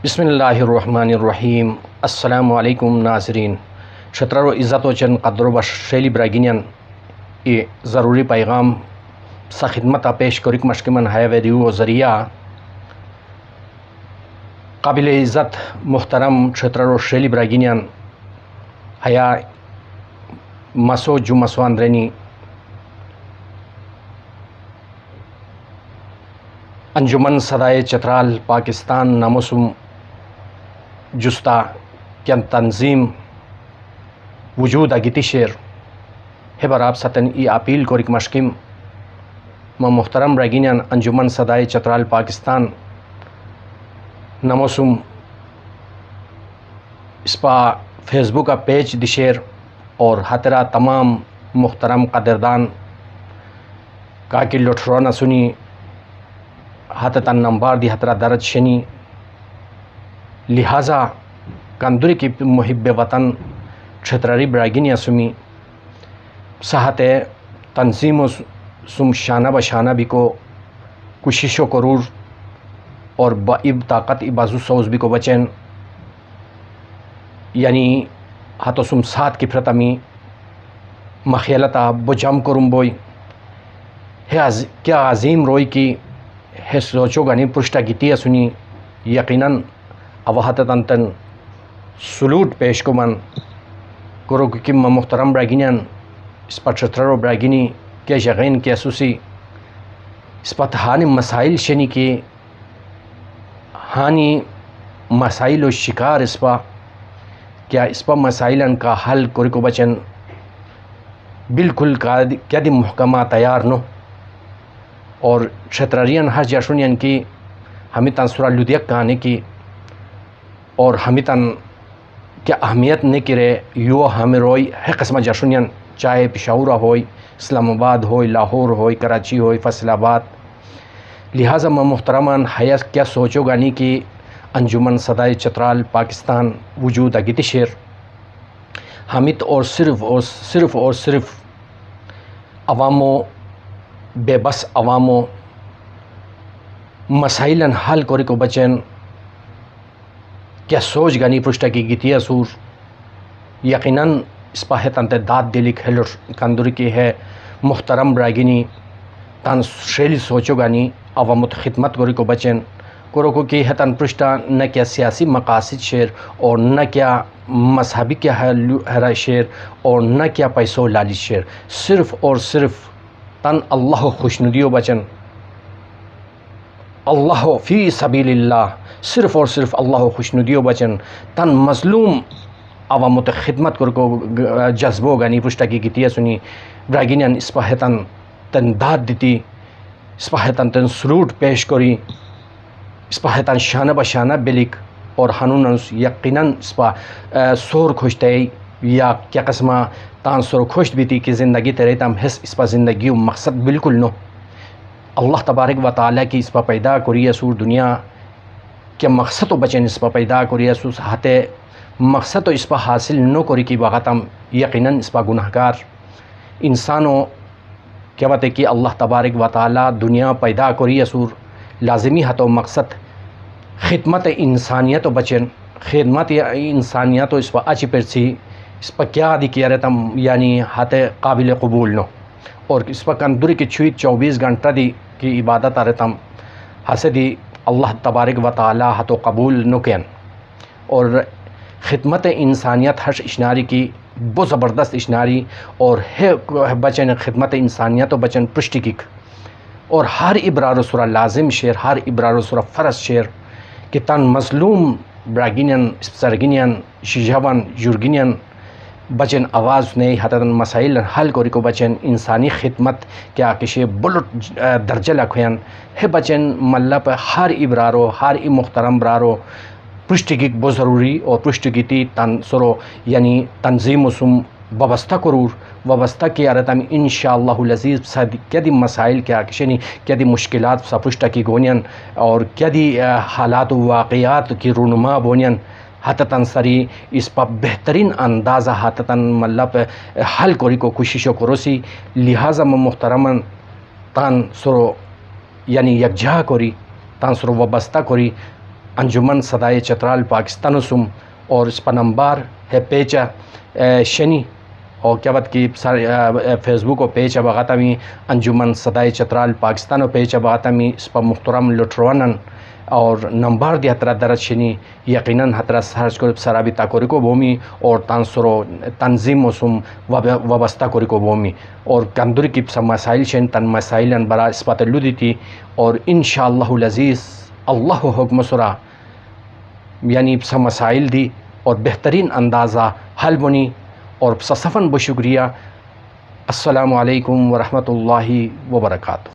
بسم اللہ الرحمن الرحیم۔ السلام علیکم ناظرین۔ شطرر و عزت و چند قدر و شیلی براگینین یہ ضروری پیغام سا خدمت پیش کرک مشکمن ہے ویڈیو و ذریعہ قابل عزت محترم شطرر و شیلی براگینین حیا مسو جو مسواندرینی انجمن صدائے چترال پاکستان ناموسم جستا کن تنظیم وجود اگیتی شیر ہے براب ستن ای اپیل کوریک مشکم محترم راگینیان انجمن صدائے چترال پاکستان ناموسم اسپا فیس بک پیج دی شیر اور حترہ تمام محترم قدردان کاکی لٹھرونا سنی حتتاً نمبر دی حترہ درج شنی لہذا کندری کی محب وطن چھتراری براگینی اسمی صحت تنظیم و سم شانہ بشانہ بھی کو کوشش و کرور اور با طاقت بازو سوز بھی کو بچین یعنی ہاتھو سم ساتھ کی پرتمی مخیلتا بجم کرم بوئی ہے کیا عظیم روئی کی ہے سوچو گانی پرشتہ گیتی سنی یقیناً اوہتتاً تن سلوٹ پیش کو من کرو کہ محترم براگینیان اس پر چھترر و براگینی کے یقین کے اسوسی اس پر ہانی مسائل شنی کی ہانی مسائل و شکار اس پر کیا اس پر مسائلن کا حل کوری کو بچن بالکل کیا دی محکمہ تیار نو اور چھترارین ہر جاشونین کی ہمیں تن سورا لدیک کہانے کی اور ہمیں تن کیا اہمیت نہیں کرے یو ہمیں روئی ہے قسمہ جاشونین چاہے پشاورہ ہوئی اسلام آباد ہوئی لاہور ہوئی کراچی ہوئی فیصل آباد لہٰذا محترمان حیث کیا سوچو گانی کی انجمن صدائے چترال پاکستان وجود اگیتی شیر حمید اور صرف عواموں بے بس عواموں مسائلن حل کوری کو بچین کیا سوچ گانی پرشتہ کی گیتی سور یقیناً اس پاہ تنت داد دلی کھیلر کندری کی ہے محترم براگینی تن شیلی سوچو گانی عوامت خدمت کوری کو بچین کرو کو کی ہے تن پرشتہ نہ کیا سیاسی مقاصد شیر اور نہ کیا مذہبی کیا ہے شیر اور نہ کیا پیسو لالی شیر صرف اور صرف تن اللہ خوشنودیو بچن اللہ فی سبیل اللہ صرف اور صرف اللہ خوشنودیو بچن تن مظلوم عوامت خدمت کو جذبو گانی پرشتہ کی گیتی سنی براگینیان اس پہ تن داد دیتی اس پہ تن سلوٹ پیش کری اس پہ تن شانہ بشانہ بلک اور ہنون یقیناً اس پہ سور خوشتے یا کیا قسمہ تان سور خوشت بیتی کہ زندگی تیرے تم حس اس پہ زندگی و مقصد بالکل نو اللہ تبارک و تعالیٰ کی اس پہ پیدا کری سور دنیا کے مقصد و بچن اس پہ پیدا کری سور ہاتے مقصد تو اس پہ حاصل نو کری کی بغتم یقیناً اس پہ گناہ گار انسانوں کیا بات ہے کہ اللہ تبارک و تعالیٰ دنیا پیدا کری سور لازمی ہاتھو مقصد خدمت انسانیت و بچن خدمت انسانیت و اس پہ اچھی پرسی اس پہ کیا دی کیا رہتا یعنی ہاتھ قابل قبول نو اور اس پہ کندری کی 24 گھنٹہ دی کی عبادت رہتا ہاسے دی اللہ تبارک و تعالیٰ ہاتھو قبول نو کین اور خدمت انسانیت ہر اشناری کی بہت زبردست اشناری اور ہے بچن خدمت انسانیت و بچن پرشتی کی اور ہر ابرار و سورہ لازم شیر ہر ابرار و سورہ فرض شیر کہ تن مظلوم براگینین سرگینین شیجاون یورگینین بچن آواز نہیں حتن مسائل حل کوری کو بچن انسانی خدمت کیا کشے بلٹ درجہ لکھوین ہے بچن ملہ پہ ہر ابرارو ہر محترم برارو پرشتی کی بہت ضروری اور پرشتی کی تن سرو یعنی تنظیم و سم وابستہ کرور وابستہ کیا رہتا ہم انشاءاللہ العزیز کیا دی مسائل کیا کشنی کیا دی مشکلات سا پرشتہ کی گونین اور کیا دی حالات و واقعات کی رونما بونین حتتاً سری اس پا بہترین اندازہ حتتاً ملہ پہ حل کوری کو کوششو کروسی لہذا محترماً تان سرو یعنی یکجا کری تان سرو وابستہ کری انجمن صدائے چترال پاکستان سم اور اس پر نمبر ہے پیچا شنی اور کیا بات کی فیس بک و پیچ بغاتا میں انجمن صدائے چترال پاکستان و پیچ بغاتا میں اس پر محترم لٹروانن اور نمبر دی حترہ درد شنی یقیناً حترہ سرچ کو سرابطہ کوریکو بومی اور تانسرو تنظیم وسم وابستہ کوریکو بومی اور کندر کی مسائل شن تن مسائل برا اسپات اللودی تھی اور انشاءاللہ العزیز اللہ حکم سرا یعنی مسائل دی اور بہترین اندازہ حل بنی اور صفن بشکریہ. السلام علیکم ورحمۃ اللہ وبرکاتہ.